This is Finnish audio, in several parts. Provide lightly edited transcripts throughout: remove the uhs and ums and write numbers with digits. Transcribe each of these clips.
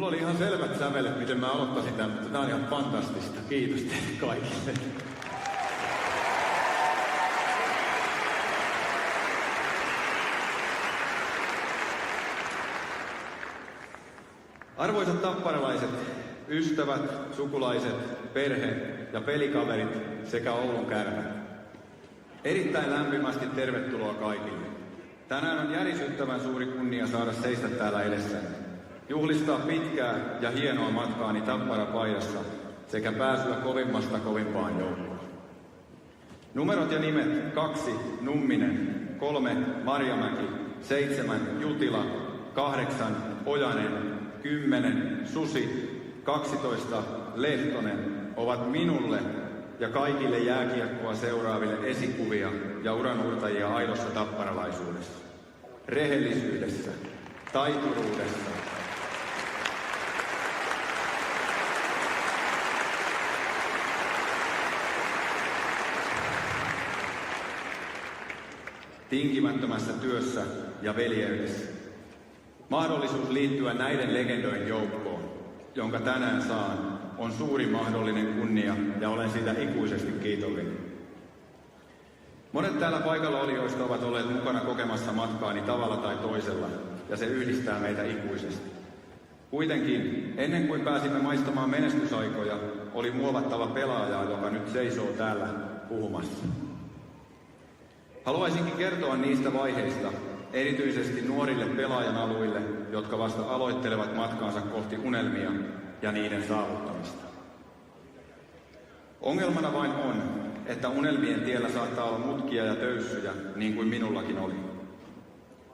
Mulla oli ihan selvät sävelet, miten mä aloittaisin tämän, mutta tää on ihan fantastista. Kiitos teille kaikille. Arvoisat tapparalaiset, ystävät, sukulaiset, perhe ja pelikaverit sekä Oulun Kärpät. Erittäin lämpimästi tervetuloa kaikille. Tänään on järisyttävän suuri kunnia saada seistä täällä edessänne. Juhlistaa pitkää ja hienoa matkaani Tappara-paidassa sekä pääsyä kovimmasta kovimpaan joukkoon. Numerot ja nimet 2 Numminen, 3 Marjamäki, 7 Jutila, 8 Ojanen, 10 Susi, 12 Lehtonen ovat minulle ja kaikille jääkiekkoa seuraaville esikuvia ja uranuurtajia aidossa tapparalaisuudessa, rehellisyydessä, taituruudessa, tinkimättömässä työssä ja veljeydessä. Mahdollisuus liittyä näiden legendojen joukkoon, jonka tänään saan, on suuri mahdollinen kunnia ja olen siitä ikuisesti kiitollinen. Monet täällä paikalla olijoista ovat olleet mukana kokemassa matkaani tavalla tai toisella, ja se yhdistää meitä ikuisesti. Kuitenkin, ennen kuin pääsimme maistamaan menestysaikoja, oli muovattava pelaaja, joka nyt seisoo täällä puhumassa. Haluaisinkin kertoa niistä vaiheista, erityisesti nuorille pelaajan aluille, jotka vasta aloittelevat matkaansa kohti unelmia ja niiden saavuttamista. Ongelmana vain on, että unelmien tiellä saattaa olla mutkia ja töyssyjä, niin kuin minullakin oli.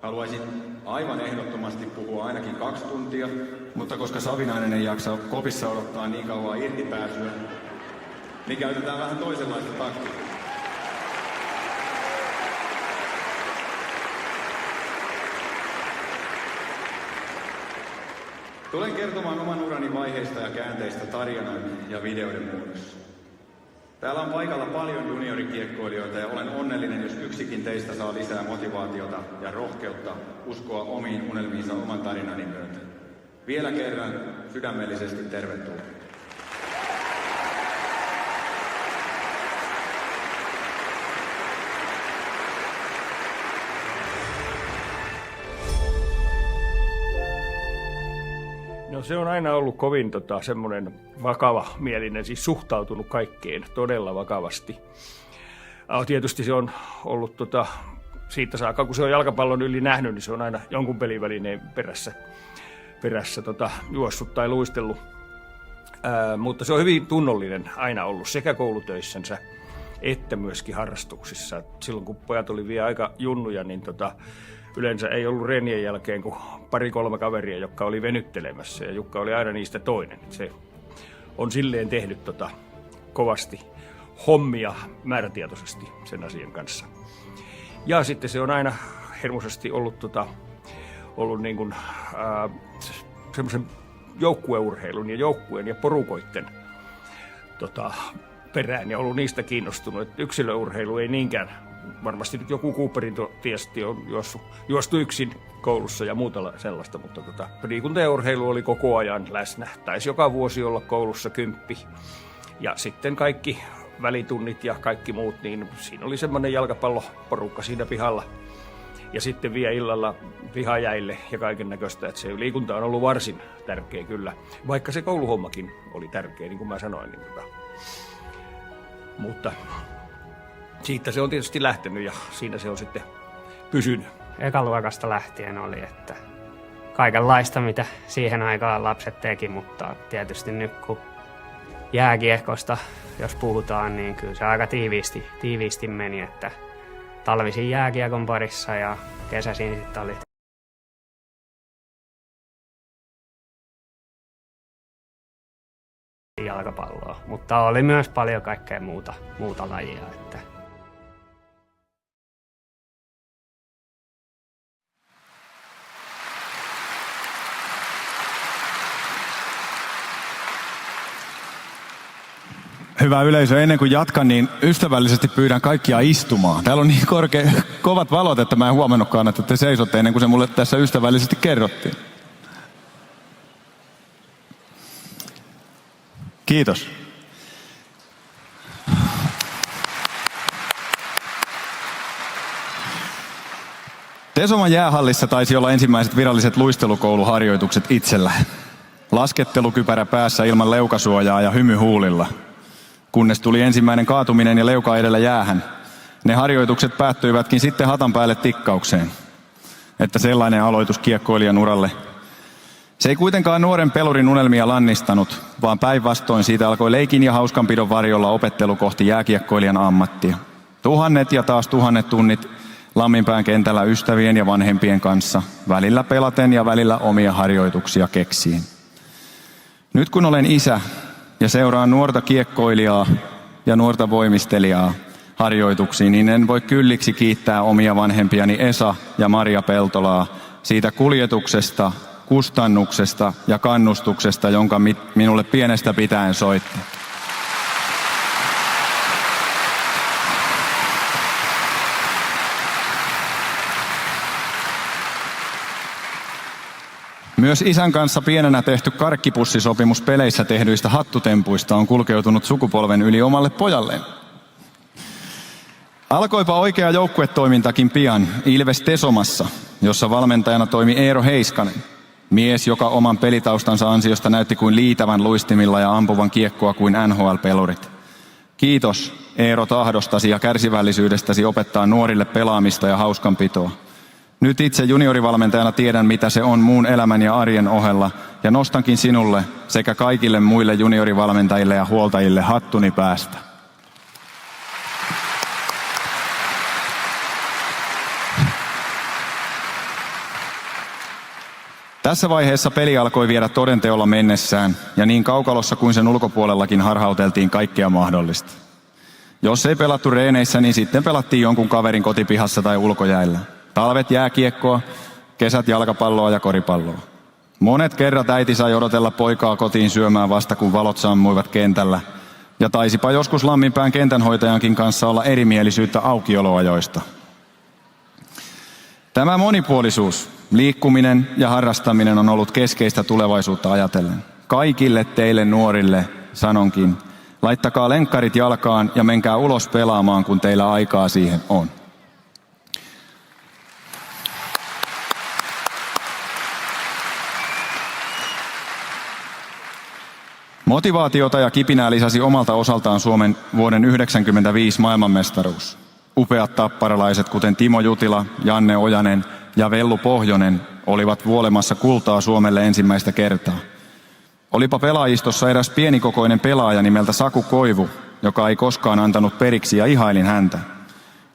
Haluaisin aivan ehdottomasti puhua ainakin 2 tuntia, mutta koska Savinainen ei jaksa kopissa odottaa niin kauan irtipääsyä, niin käytetään vähän toisenlaista taktiikkaa. Tulen kertomaan oman urani vaiheista ja käänteistä tarinan ja videoiden muodossa. Täällä on paikalla paljon juniorikiekkoilijoita ja olen onnellinen, jos yksikin teistä saa lisää motivaatiota ja rohkeutta uskoa omiin unelmiinsa oman tarinani myötä. Vielä kerran sydämellisesti tervetuloa. No se on aina ollut kovin semmoinen vakava mielinen, siis suhtautunut kaikkeen todella vakavasti. Tietysti se on ollut siitä saakka, kun se on jalkapallon yli nähnyt, niin se on aina jonkun pelivälineen perässä juossut tai luistellut. Mutta se on hyvin tunnollinen aina ollut sekä koulutöissänsä että myöskin harrastuksissa. Silloin kun pojat oli vielä aika junnuja, niin yleensä ei ollut reenien jälkeen kuin 2-3 kaveria, jotka oli venyttelemässä, ja Jukka oli aina niistä toinen. Se on silleen tehnyt kovasti hommia määrätietoisesti sen asian kanssa. Ja sitten se on aina hermoisesti ollut niin kuin, semmoisen joukkueurheilun ja joukkueen ja porukoitten perään ja ollut niistä kiinnostunut. Että yksilöurheilu ei niinkään. Varmasti nyt joku Cooperin tiesti on juostu yksin koulussa ja muuta sellaista, mutta liikunta ja urheilu oli koko ajan läsnä. Taisi joka vuosi olla koulussa 10. Ja sitten kaikki välitunnit ja kaikki muut, niin siinä oli semmoinen jalkapalloporukka siinä pihalla. Ja sitten vielä illalla pihajäille ja kaiken näköistä, että se liikunta on ollut varsin tärkeä kyllä. Vaikka se kouluhommakin oli tärkeä, niin kuin mä sanoin. Niin mutta siitä se on tietysti lähtenyt ja siinä se on sitten pysynyt. Ekaluokasta lähtien oli, että kaikenlaista mitä siihen aikaan lapset teki, mutta tietysti nyt kun jääkiehkosta, jos puhutaan, niin kyllä se aika tiiviisti meni, että talvisin jääkiekon parissa ja kesäisin sitten oli jalkapalloa, mutta oli myös paljon kaikkea muuta lajia. Että Hyvä yleisö, ennen kuin jatkan, niin ystävällisesti pyydän kaikkia istumaan. Täällä on niin kovat valot, että mä en huomannutkaan, että te seisotte ennen kuin se mulle tässä ystävällisesti kerrottiin. Kiitos. Tesoman jäähallissa taisi olla ensimmäiset viralliset luistelukouluharjoitukset itsellä. Laskettelukypärä päässä ilman leukasuojaa ja hymy huulilla. Kunnes tuli ensimmäinen kaatuminen ja leuka edellä jäähän. Ne harjoitukset päättyivätkin sitten hatan päälle tikkaukseen. Että sellainen aloitus kiekkoilijan uralle. Se ei kuitenkaan nuoren pelurin unelmia lannistanut, vaan päinvastoin siitä alkoi leikin ja hauskanpidon varjolla opettelu kohti jääkiekkoilijan ammattia. Tuhannet ja taas tuhannet tunnit Lamminpään kentällä ystävien ja vanhempien kanssa, välillä pelaten ja välillä omia harjoituksia keksien. Nyt kun olen isä ja seuraan nuorta kiekkoilijaa ja nuorta voimistelijaa harjoituksiin, niin en voi kylliksi kiittää omia vanhempiani Esa ja Maria Peltolaa siitä kuljetuksesta, kustannuksesta ja kannustuksesta, jonka minulle pienestä pitäen soitti. Myös isän kanssa pienenä tehty karkkipussisopimus peleissä tehdyistä hattutempuista on kulkeutunut sukupolven yli omalle pojalleen. Alkoipa oikea joukkuetoimintakin pian Ilves Tesomassa, jossa valmentajana toimi Eero Heiskanen. Mies, joka oman pelitaustansa ansiosta näytti kuin liitävän luistimilla ja ampuvan kiekkoa kuin NHL-pelurit. Kiitos Eero tahdostasi ja kärsivällisyydestäsi opettaa nuorille pelaamista ja hauskanpitoa. Nyt itse juniorivalmentajana tiedän, mitä se on muun elämän ja arjen ohella, ja nostankin sinulle sekä kaikille muille juniorivalmentajille ja huoltajille hattuni päästä. Tässä vaiheessa peli alkoi viedä todenteolla mennessään, ja niin kaukalossa kuin sen ulkopuolellakin harhauteltiin kaikkea mahdollista. Jos ei pelattu reeneissä, niin sitten pelattiin jonkun kaverin kotipihassa tai ulkojäillä. Talvet jääkiekkoa, kesät jalkapalloa ja koripalloa. Monet kerrat äiti sai odotella poikaa kotiin syömään vasta, kun valot sammuivat kentällä. Ja taisipa joskus Lamminpään kentänhoitajankin kanssa olla erimielisyyttä aukioloajoista. Tämä monipuolisuus, liikkuminen ja harrastaminen on ollut keskeistä tulevaisuutta ajatellen. Kaikille teille nuorille sanonkin, laittakaa lenkkarit jalkaan ja menkää ulos pelaamaan, kun teillä aikaa siihen on. Motivaatiota ja kipinää lisäsi omalta osaltaan Suomen vuoden 1995 maailmanmestaruus. Upeat tapparalaiset, kuten Timo Jutila, Janne Ojanen ja Vellu Pohjonen, olivat vuolemassa kultaa Suomelle ensimmäistä kertaa. Olipa pelaajistossa eräs pienikokoinen pelaaja nimeltä Saku Koivu, joka ei koskaan antanut periksi ja ihailin häntä.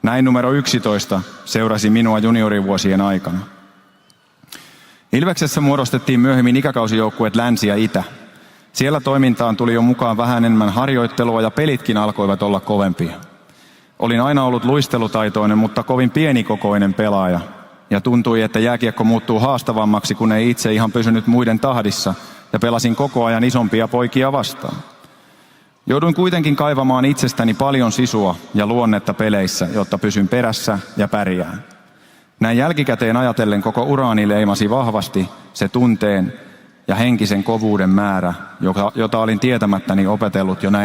Näin numero 11 seurasi minua juniorivuosien aikana. Ilveksessä muodostettiin myöhemmin ikäkausijoukkueet Länsi ja Itä. Siellä toimintaan tuli jo mukaan vähän enemmän harjoittelua ja pelitkin alkoivat olla kovempia. Olin aina ollut luistelutaitoinen, mutta kovin pienikokoinen pelaaja. Ja tuntui, että jääkiekko muuttuu haastavammaksi, kun ei itse ihan pysynyt muiden tahdissa ja pelasin koko ajan isompia poikia vastaan. Jouduin kuitenkin kaivamaan itsestäni paljon sisua ja luonnetta peleissä, jotta pysyn perässä ja pärjään. Näin jälkikäteen ajatellen koko uraani leimasi vahvasti se tunteen ja henkisen kovuuden määrä, jota olin tietämättäni opetellut jo näin